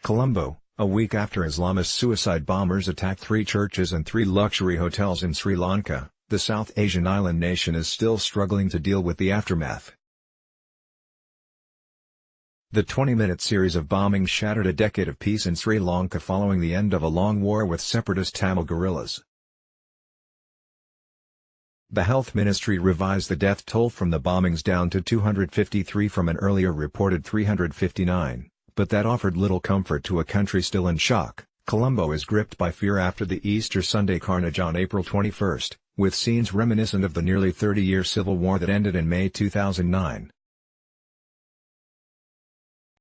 Colombo, a week after Islamist suicide bombers attacked 3 churches and 3 luxury hotels in Sri Lanka, the South Asian island nation is still struggling to deal with the aftermath. The 20-minute series of bombings shattered a decade of peace in Sri Lanka following the end of a long war with separatist Tamil guerrillas. The health ministry revised the death toll from the bombings down to 253 from an earlier reported 359. But that offered little comfort to a country still in shock. Colombo is gripped by fear after the Easter Sunday carnage on April 21, with scenes reminiscent of the nearly 30-year civil war that ended in May 2009.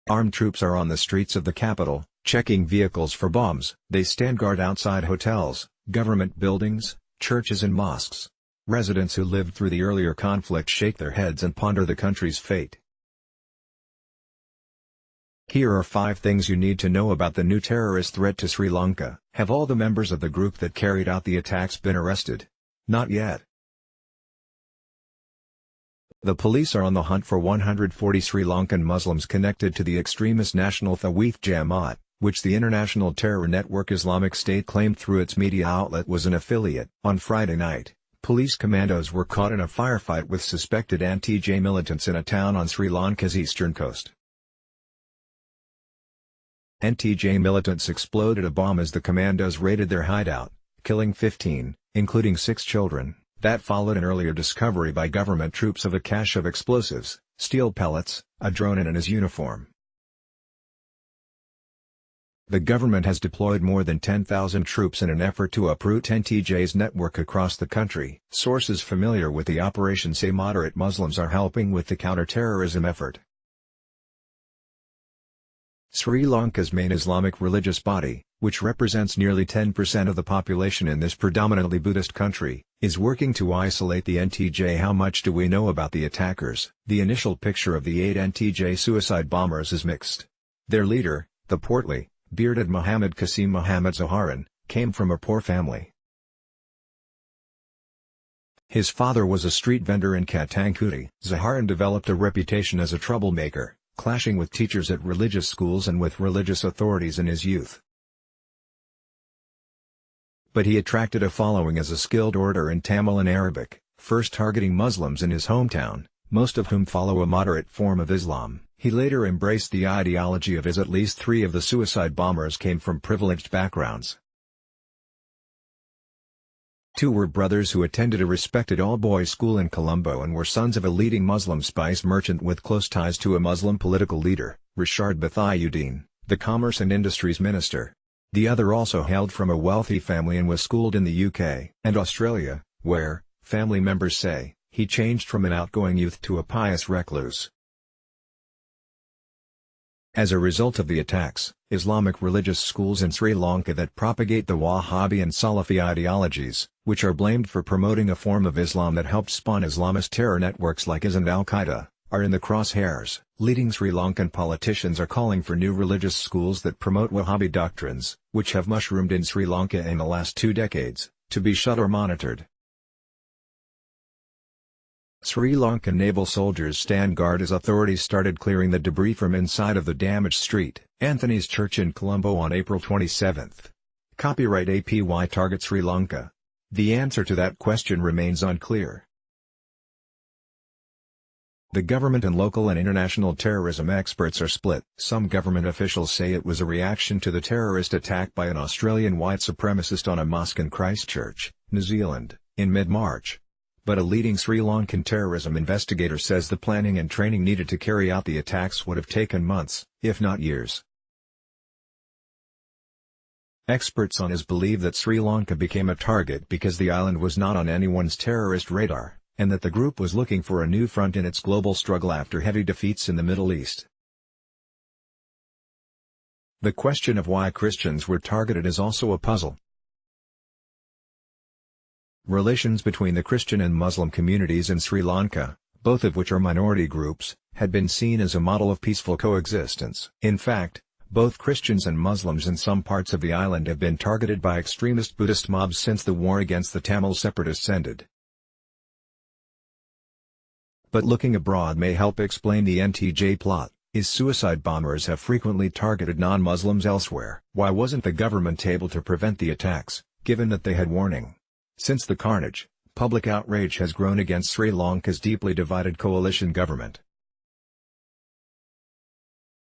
Armed troops are on the streets of the capital, checking vehicles for bombs. They stand guard outside hotels, government buildings, churches and mosques. Residents who lived through the earlier conflict shake their heads and ponder the country's fate. Here are 5 things you need to know about the new terrorist threat to Sri Lanka. Have all the members of the group that carried out the attacks been arrested? Not yet. The police are on the hunt for 140 Sri Lankan Muslims connected to the extremist National Tawhid Jamaat, which the international terror network Islamic State claimed through its media outlet was an affiliate. On Friday night, police commandos were caught in a firefight with suspected anti-J militants in a town on Sri Lanka's eastern coast. Anti-J militants exploded a bomb as the commandos raided their hideout, killing 15, including 6 children. That followed an earlier discovery by government troops of a cache of explosives, steel pellets, a drone and his uniform. The government has deployed more than 10,000 troops in an effort to uproot NTJ's network across the country. Sources familiar with the operation say moderate Muslims are helping with the counter-terrorism effort. Sri Lanka's main Islamic religious body, which represents nearly 10% of the population in this predominantly Buddhist country, is working to isolate the NTJ. How much do we know about the attackers? The initial picture of the 8 NTJ suicide bombers is mixed. Their leader, the portly, bearded Muhammad Qasim Muhammad Zaharan, came from a poor family. His father was a street vendor in Katangkuti. Zaharan developed a reputation as a troublemaker, clashing with teachers at religious schools and with religious authorities in his youth. But he attracted a following as a skilled orator in Tamil and Arabic, first targeting Muslims in his hometown, most of whom follow a moderate form of Islam. He later embraced the ideology of his. At least 3 of the suicide bombers came from privileged backgrounds. 2 were brothers who attended a respected all-boys school in Colombo and were sons of a leading Muslim spice merchant with close ties to a Muslim political leader, Rashad Bathayuddin, the Commerce and Industries Minister. The other also hailed from a wealthy family and was schooled in the UK and Australia, where, family members say, he changed from an outgoing youth to a pious recluse. As a result of the attacks, Islamic religious schools in Sri Lanka that propagate the Wahhabi and Salafi ideologies, which are blamed for promoting a form of Islam that helped spawn Islamist terror networks like IS and Al-Qaeda, are in the crosshairs. Leading Sri Lankan politicians are calling for new religious schools that promote Wahhabi doctrines, which have mushroomed in Sri Lanka in the last 2 decades, to be shut or monitored. Sri Lankan naval soldiers stand guard as authorities started clearing the debris from inside of the damaged St. Anthony's Church in Colombo on April 27. Copyright APY target Sri Lanka. The answer to that question remains unclear. The government and local and international terrorism experts are split. Some government officials say it was a reaction to the terrorist attack by an Australian white supremacist on a mosque in Christchurch, New Zealand, in mid-March. But a leading Sri Lankan terrorism investigator says the planning and training needed to carry out the attacks would have taken months, if not years. Experts on IS believe that Sri Lanka became a target because the island was not on anyone's terrorist radar, and that the group was looking for a new front in its global struggle after heavy defeats in the Middle East. The question of why Christians were targeted is also a puzzle. Relations between the Christian and Muslim communities in Sri Lanka, both of which are minority groups, had been seen as a model of peaceful coexistence. In fact, both Christians and Muslims in some parts of the island have been targeted by extremist Buddhist mobs since the war against the Tamil separatists ended. But looking abroad may help explain the NTJ plot. is suicide bombers have frequently targeted non-Muslims elsewhere. Why wasn't the government able to prevent the attacks, given that they had warning? Since the carnage, public outrage has grown against Sri Lanka's deeply divided coalition government.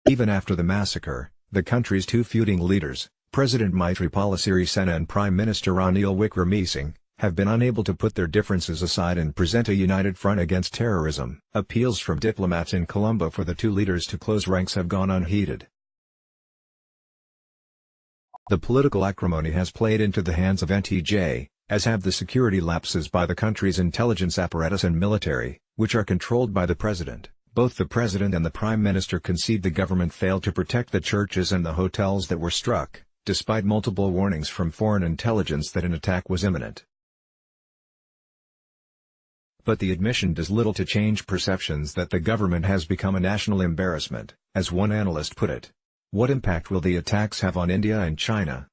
Even after the massacre, the country's two feuding leaders, President Maithripala Sirisena and Prime Minister Ranil Wickremesinghe, have been unable to put their differences aside and present a united front against terrorism. Appeals from diplomats in Colombo for the two leaders to close ranks have gone unheeded. The political acrimony has played into the hands of NTJ, as have the security lapses by the country's intelligence apparatus and military, which are controlled by the president. Both the president and the prime minister concede the government failed to protect the churches and the hotels that were struck, despite multiple warnings from foreign intelligence that an attack was imminent. But the admission does little to change perceptions that the government has become a national embarrassment, as one analyst put it. What impact will the attacks have on India and China?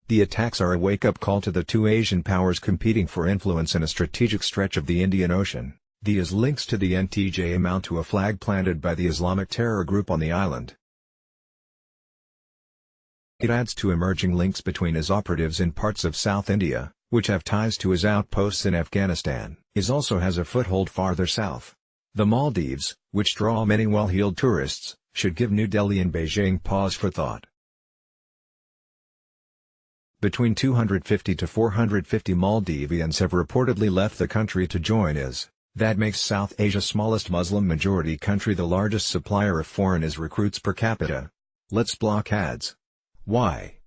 The attacks are a wake-up call to the two Asian powers competing for influence in a strategic stretch of the Indian Ocean. These links to the NTJ amount to a flag planted by the Islamic terror group on the island. It adds to emerging links between his operatives in parts of South India, which have ties to his outposts in Afghanistan. Is also has a foothold farther south. The Maldives, which draw many well-heeled tourists, should give New Delhi and Beijing pause for thought. Between 250 to 450 Maldivians have reportedly left the country to join IS. That makes South Asia's smallest Muslim-majority country the largest supplier of foreign IS recruits per capita. Let's block ads. Why?